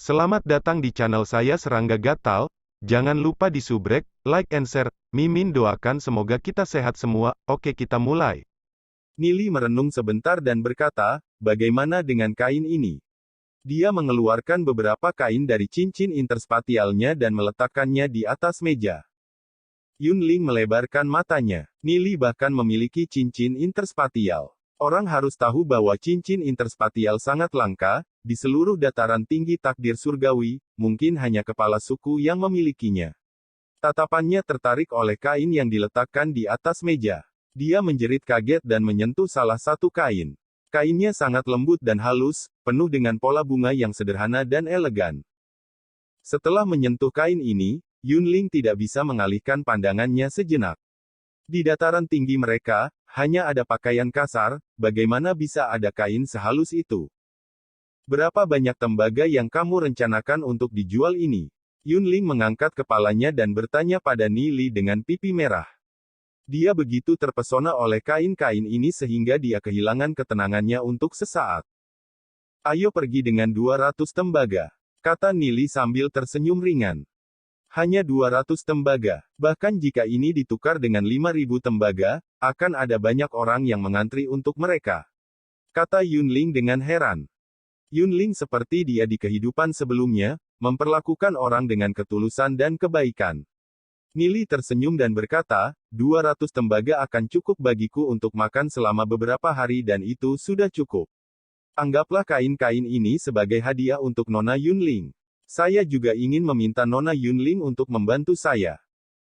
Selamat datang di channel saya Serangga Gatal. Jangan lupa di subrek, like and share. Mimin doakan semoga kita sehat semua. Oke, kita mulai. Nili merenung sebentar dan berkata, bagaimana dengan kain ini? Dia mengeluarkan beberapa kain dari cincin interspatialnya dan meletakkannya di atas meja. Yunling melebarkan matanya. Nili bahkan memiliki cincin interspatial. Orang harus tahu bahwa cincin interspatial sangat langka, di seluruh dataran tinggi takdir surgawi, mungkin hanya kepala suku yang memilikinya. Tatapannya tertarik oleh kain yang diletakkan di atas meja. Dia menjerit kaget dan menyentuh salah satu kain. Kainnya sangat lembut dan halus, penuh dengan pola bunga yang sederhana dan elegan. Setelah menyentuh kain ini, Yunling tidak bisa mengalihkan pandangannya sejenak. Di dataran tinggi mereka, hanya ada pakaian kasar, bagaimana bisa ada kain sehalus itu? Berapa banyak tembaga yang kamu rencanakan untuk dijual ini? Yunling mengangkat kepalanya dan bertanya pada Nili dengan pipi merah. Dia begitu terpesona oleh kain-kain ini sehingga dia kehilangan ketenangannya untuk sesaat. Ayo pergi dengan 200 tembaga, kata Nili sambil tersenyum ringan. Hanya 200 tembaga. Bahkan jika ini ditukar dengan 5.000 tembaga, akan ada banyak orang yang mengantri untuk mereka. Kata Yunling dengan heran. Yunling seperti dia di kehidupan sebelumnya, memperlakukan orang dengan ketulusan dan kebaikan. Nili tersenyum dan berkata, 200 tembaga akan cukup bagiku untuk makan selama beberapa hari dan itu sudah cukup. Anggaplah kain-kain ini sebagai hadiah untuk Nona Yunling. Saya juga ingin meminta Nona Yunling untuk membantu saya.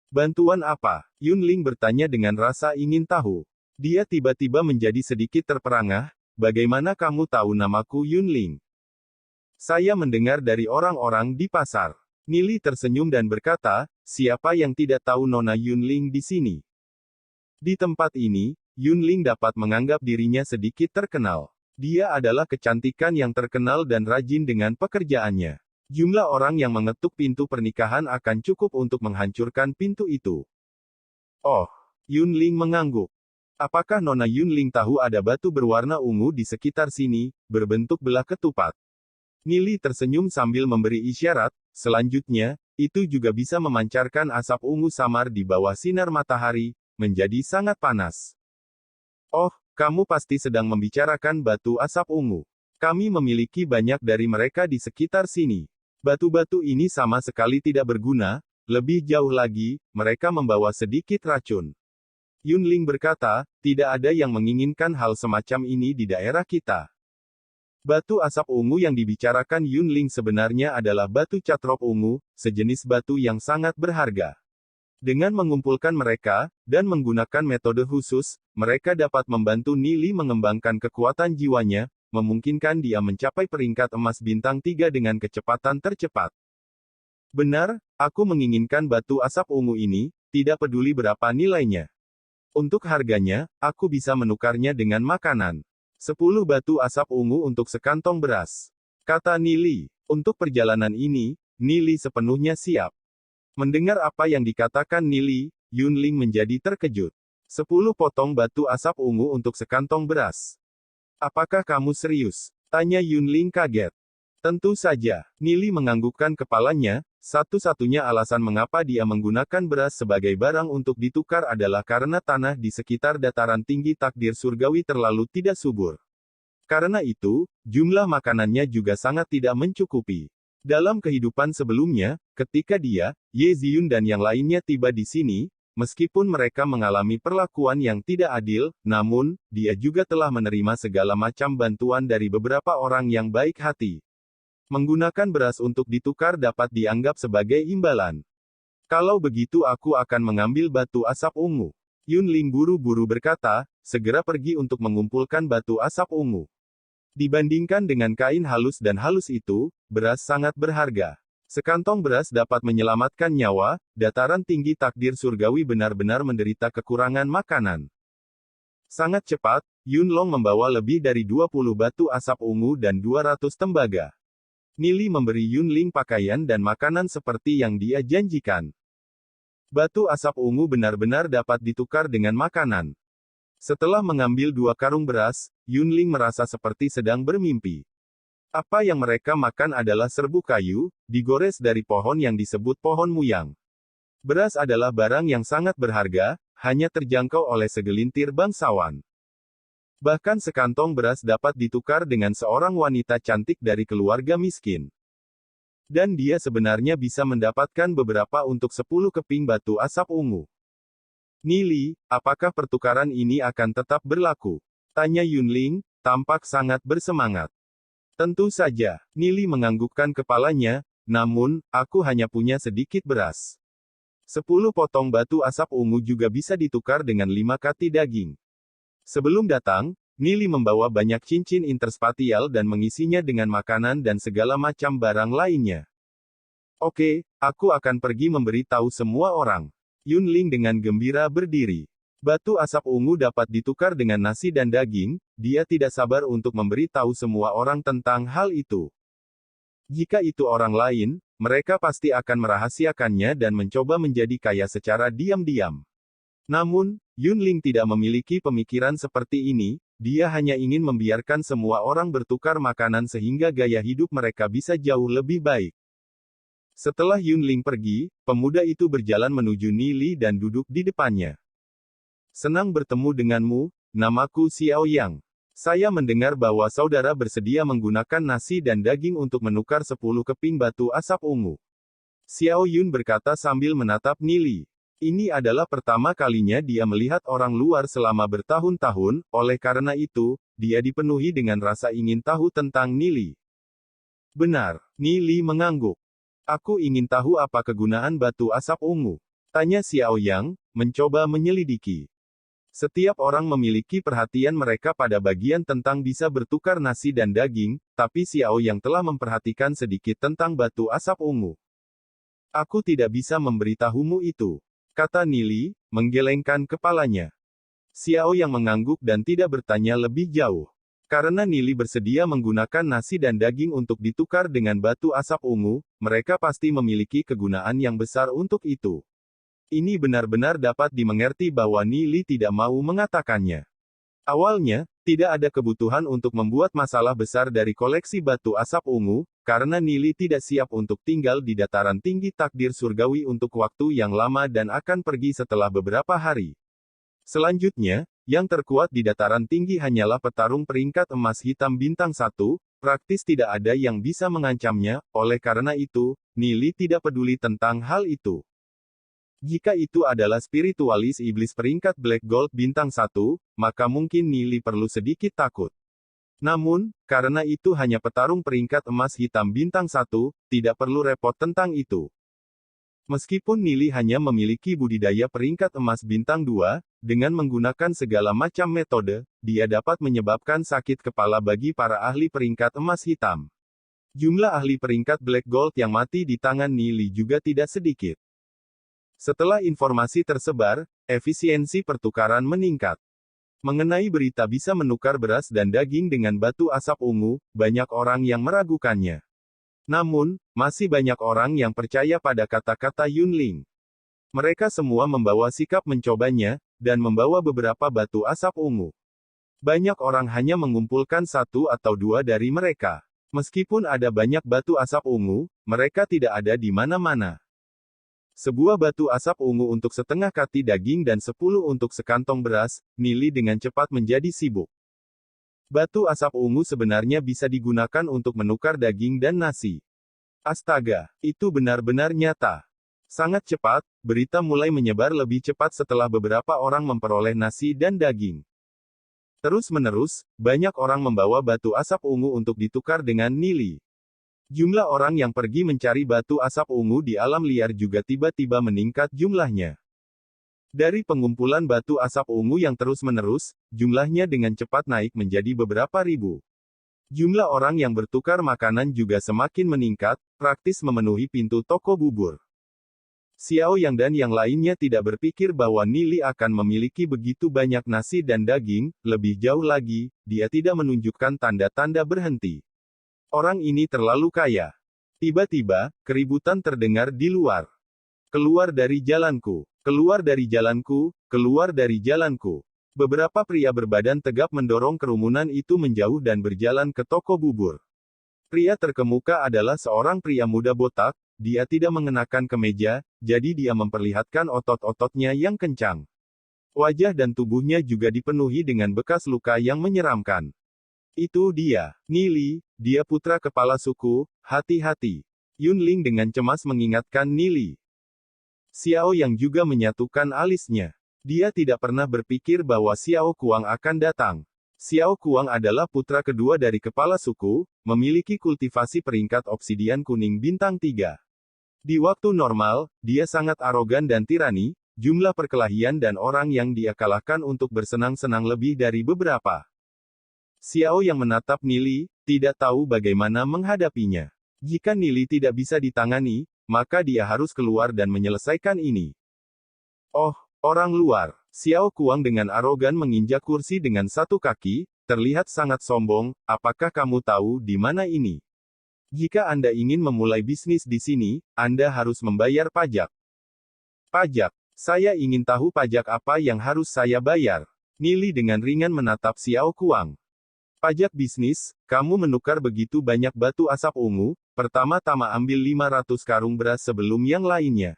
Bantuan apa? Yunling bertanya dengan rasa ingin tahu. Dia tiba-tiba menjadi sedikit terperangah. Bagaimana kamu tahu namaku Yunling? Saya mendengar dari orang-orang di pasar. Nili tersenyum dan berkata, siapa yang tidak tahu Nona Yunling di sini? Di tempat ini, Yunling dapat menganggap dirinya sedikit terkenal. Dia adalah kecantikan yang terkenal dan rajin dengan pekerjaannya. Jumlah orang yang mengetuk pintu pernikahan akan cukup untuk menghancurkan pintu itu. Oh, Yunling mengangguk. Apakah Nona Yunling tahu ada batu berwarna ungu di sekitar sini, berbentuk belah ketupat? Nili tersenyum sambil memberi isyarat, selanjutnya, itu juga bisa memancarkan asap ungu samar di bawah sinar matahari, menjadi sangat panas. Oh, kamu pasti sedang membicarakan batu asap ungu. Kami memiliki banyak dari mereka di sekitar sini. Batu-batu ini sama sekali tidak berguna, lebih jauh lagi, mereka membawa sedikit racun. Yunling berkata, tidak ada yang menginginkan hal semacam ini di daerah kita. Batu asap ungu yang dibicarakan Yunling sebenarnya adalah batu catrop ungu, sejenis batu yang sangat berharga. Dengan mengumpulkan mereka, dan menggunakan metode khusus, mereka dapat membantu Nili mengembangkan kekuatan jiwanya, memungkinkan dia mencapai peringkat emas bintang 3 dengan kecepatan tercepat. Benar, aku menginginkan batu asap ungu ini, tidak peduli berapa nilainya. Untuk harganya, aku bisa menukarnya dengan makanan. 10 batu asap ungu untuk sekantong beras. Kata Nili. Untuk perjalanan ini, Nili sepenuhnya siap. Mendengar apa yang dikatakan Nili, Yunling menjadi terkejut. 10 potong batu asap ungu untuk sekantong beras. Apakah kamu serius? Tanya Yunling kaget. Tentu saja. Nili menganggukkan kepalanya, satu-satunya alasan mengapa dia menggunakan beras sebagai barang untuk ditukar adalah karena tanah di sekitar dataran tinggi takdir surgawi terlalu tidak subur. Karena itu, jumlah makanannya juga sangat tidak mencukupi. Dalam kehidupan sebelumnya, ketika dia, Ye Ziyun dan yang lainnya tiba di sini, meskipun mereka mengalami perlakuan yang tidak adil, namun, dia juga telah menerima segala macam bantuan dari beberapa orang yang baik hati. Menggunakan beras untuk ditukar dapat dianggap sebagai imbalan. Kalau begitu aku akan mengambil batu asap ungu. Yunling buru-buru berkata, segera pergi untuk mengumpulkan batu asap ungu. Dibandingkan dengan kain halus dan halus itu, beras sangat berharga. Sekantong beras dapat menyelamatkan nyawa, dataran tinggi takdir surgawi benar-benar menderita kekurangan makanan. Sangat cepat, Yunlong membawa lebih dari 20 batu asap ungu dan 200 tembaga. Nili memberi Yunling pakaian dan makanan seperti yang dia janjikan. Batu asap ungu benar-benar dapat ditukar dengan makanan. Setelah mengambil 2 karung beras, Yunling merasa seperti sedang bermimpi. Apa yang mereka makan adalah serbuk kayu, digores dari pohon yang disebut pohon muyang. Beras adalah barang yang sangat berharga, hanya terjangkau oleh segelintir bangsawan. Bahkan sekantong beras dapat ditukar dengan seorang wanita cantik dari keluarga miskin. Dan dia sebenarnya bisa mendapatkan beberapa untuk 10 keping batu asap ungu. Nili, apakah pertukaran ini akan tetap berlaku? Tanya Yunling, tampak sangat bersemangat. Tentu saja, Nili menganggukkan kepalanya, namun, aku hanya punya sedikit beras. 10 potong batu asap ungu juga bisa ditukar dengan 5 kati daging. Sebelum datang, Nili membawa banyak cincin interspatial dan mengisinya dengan makanan dan segala macam barang lainnya. Oke, aku akan pergi memberitahu semua orang. Yunling dengan gembira berdiri. Batu asap ungu dapat ditukar dengan nasi dan daging, dia tidak sabar untuk memberitahu semua orang tentang hal itu. Jika itu orang lain, mereka pasti akan merahasiakannya dan mencoba menjadi kaya secara diam-diam. Namun, Yunling tidak memiliki pemikiran seperti ini, dia hanya ingin membiarkan semua orang bertukar makanan sehingga gaya hidup mereka bisa jauh lebih baik. Setelah Yunling pergi, pemuda itu berjalan menuju Nili dan duduk di depannya. Senang bertemu denganmu, namaku Xiao Yang. Saya mendengar bahwa saudara bersedia menggunakan nasi dan daging untuk menukar 10 keping batu asap ungu. Xiao Yun berkata sambil menatap Nili. Ini adalah pertama kalinya dia melihat orang luar selama bertahun-tahun, oleh karena itu, dia dipenuhi dengan rasa ingin tahu tentang Nili. Benar, Nili mengangguk. Aku ingin tahu apa kegunaan batu asap ungu. Tanya Xiao Yang, mencoba menyelidiki. Setiap orang memiliki perhatian mereka pada bagian tentang bisa bertukar nasi dan daging, tapi Xiao Yang telah memperhatikan sedikit tentang batu asap ungu. Aku tidak bisa memberitahumu itu, kata Nili, menggelengkan kepalanya. Xiao Yang mengangguk dan tidak bertanya lebih jauh. Karena Nili bersedia menggunakan nasi dan daging untuk ditukar dengan batu asap ungu, mereka pasti memiliki kegunaan yang besar untuk itu. Ini benar-benar dapat dimengerti bahwa Nili tidak mau mengatakannya. Awalnya, tidak ada kebutuhan untuk membuat masalah besar dari koleksi batu asap ungu, karena Nili tidak siap untuk tinggal di dataran tinggi takdir surgawi untuk waktu yang lama dan akan pergi setelah beberapa hari. Selanjutnya, yang terkuat di dataran tinggi hanyalah petarung peringkat emas hitam bintang 1, praktis tidak ada yang bisa mengancamnya, oleh karena itu, Nili tidak peduli tentang hal itu. Jika itu adalah spiritualis iblis peringkat Black Gold bintang 1, maka mungkin Nili perlu sedikit takut. Namun, karena itu hanya petarung peringkat emas hitam bintang 1, tidak perlu repot tentang itu. Meskipun Nili hanya memiliki budidaya peringkat emas bintang 2, dengan menggunakan segala macam metode, dia dapat menyebabkan sakit kepala bagi para ahli peringkat emas hitam. Jumlah ahli peringkat Black Gold yang mati di tangan Nili juga tidak sedikit. Setelah informasi tersebar, efisiensi pertukaran meningkat. Mengenai berita bisa menukar beras dan daging dengan batu asap ungu, banyak orang yang meragukannya. Namun, masih banyak orang yang percaya pada kata-kata Yunling. Mereka semua membawa sikap mencobanya, dan membawa beberapa batu asap ungu. Banyak orang hanya mengumpulkan 1 atau 2 dari mereka. Meskipun ada banyak batu asap ungu, mereka tidak ada di mana-mana. Sebuah batu asap ungu untuk setengah kati daging dan 10 untuk sekantong beras, Nili dengan cepat menjadi sibuk. Batu asap ungu sebenarnya bisa digunakan untuk menukar daging dan nasi. Astaga, itu benar-benar nyata. Sangat cepat, berita mulai menyebar lebih cepat setelah beberapa orang memperoleh nasi dan daging. Terus-menerus, banyak orang membawa batu asap ungu untuk ditukar dengan Nili. Jumlah orang yang pergi mencari batu asap ungu di alam liar juga tiba-tiba meningkat jumlahnya. Dari pengumpulan batu asap ungu yang terus-menerus, jumlahnya dengan cepat naik menjadi beberapa ribu. Jumlah orang yang bertukar makanan juga semakin meningkat, praktis memenuhi pintu toko bubur. Xiao Yang dan yang lainnya tidak berpikir bahwa Nili akan memiliki begitu banyak nasi dan daging, lebih jauh lagi, dia tidak menunjukkan tanda-tanda berhenti. Orang ini terlalu kaya. Tiba-tiba, keributan terdengar di luar. Keluar dari jalanku. Keluar dari jalanku. Keluar dari jalanku. Beberapa pria berbadan tegap mendorong kerumunan itu menjauh dan berjalan ke toko bubur. Pria terkemuka adalah seorang pria muda botak, dia tidak mengenakan kemeja, jadi dia memperlihatkan otot-ototnya yang kencang. Wajah dan tubuhnya juga dipenuhi dengan bekas luka yang menyeramkan. Itu dia, Nili, dia putra kepala suku, hati-hati. Yunling dengan cemas mengingatkan Nili. Xiao yang juga menyatukan alisnya. Dia tidak pernah berpikir bahwa Xiao Kuang akan datang. Xiao Kuang adalah putra kedua dari kepala suku, memiliki kultivasi peringkat obsidian kuning bintang 3. Di waktu normal, dia sangat arogan dan tirani, jumlah perkelahian dan orang yang dia kalahkan untuk bersenang-senang lebih dari beberapa. Xiao yang menatap Nili, tidak tahu bagaimana menghadapinya. Jika Nili tidak bisa ditangani, maka dia harus keluar dan menyelesaikan ini. Oh, orang luar. Xiao Kuang dengan arogan menginjak kursi dengan satu kaki, terlihat sangat sombong. Apakah kamu tahu di mana ini? Jika Anda ingin memulai bisnis di sini, Anda harus membayar pajak. Pajak. Saya ingin tahu pajak apa yang harus saya bayar. Nili dengan ringan menatap Xiao Kuang. Pajak bisnis, kamu menukar begitu banyak batu asap ungu, pertama-tama ambil 500 karung beras sebelum yang lainnya.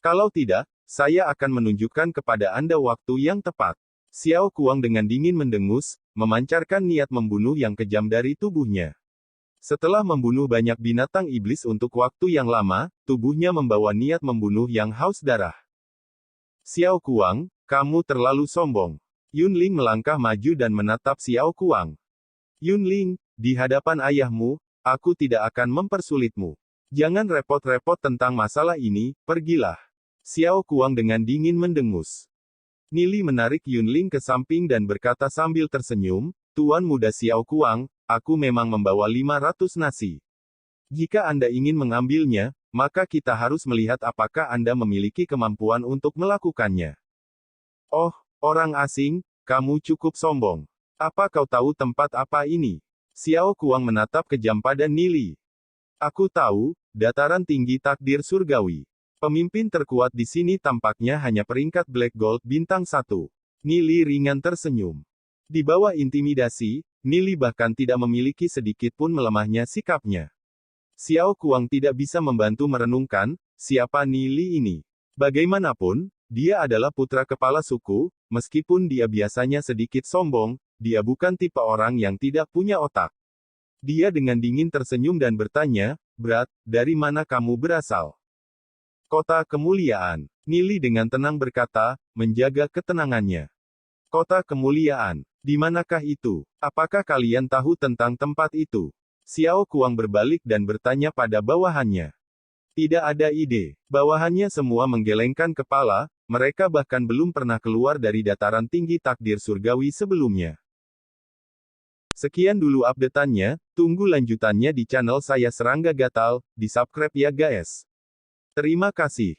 Kalau tidak, saya akan menunjukkan kepada Anda waktu yang tepat. Xiao Kuang dengan dingin mendengus, memancarkan niat membunuh yang kejam dari tubuhnya. Setelah membunuh banyak binatang iblis untuk waktu yang lama, tubuhnya membawa niat membunuh yang haus darah. Xiao Kuang, kamu terlalu sombong. Yunling melangkah maju dan menatap Xiao Kuang. Yunling, di hadapan ayahmu, aku tidak akan mempersulitmu. Jangan repot-repot tentang masalah ini, pergilah. Xiao Kuang dengan dingin mendengus. Nili menarik Yunling ke samping dan berkata sambil tersenyum, Tuan muda Xiao Kuang, aku memang membawa 500 nasi. Jika Anda ingin mengambilnya, maka kita harus melihat apakah Anda memiliki kemampuan untuk melakukannya. Oh, orang asing, kamu cukup sombong. Apa kau tahu tempat apa ini? Xiao Kuang menatap kejam pada Nili. Aku tahu, dataran tinggi takdir surgawi. Pemimpin terkuat di sini tampaknya hanya peringkat Black Gold bintang 1. Nili ringan tersenyum. Di bawah intimidasi, Nili bahkan tidak memiliki sedikit pun melemahnya sikapnya. Xiao Kuang tidak bisa membantu merenungkan, siapa Nili ini. Bagaimanapun, dia adalah putra kepala suku, meskipun dia biasanya sedikit sombong, dia bukan tipe orang yang tidak punya otak. Dia dengan dingin tersenyum dan bertanya, Brat, dari mana kamu berasal? Kota Kemuliaan. Nili dengan tenang berkata, menjaga ketenangannya. Kota Kemuliaan. Di manakah itu? Apakah kalian tahu tentang tempat itu? Xiao Kuang berbalik dan bertanya pada bawahannya. Tidak ada ide. Bawahannya semua menggelengkan kepala, mereka bahkan belum pernah keluar dari dataran tinggi takdir surgawi sebelumnya. Sekian dulu update-annya, tunggu lanjutannya di channel saya Serangga Gatal, di subscribe ya guys. Terima kasih.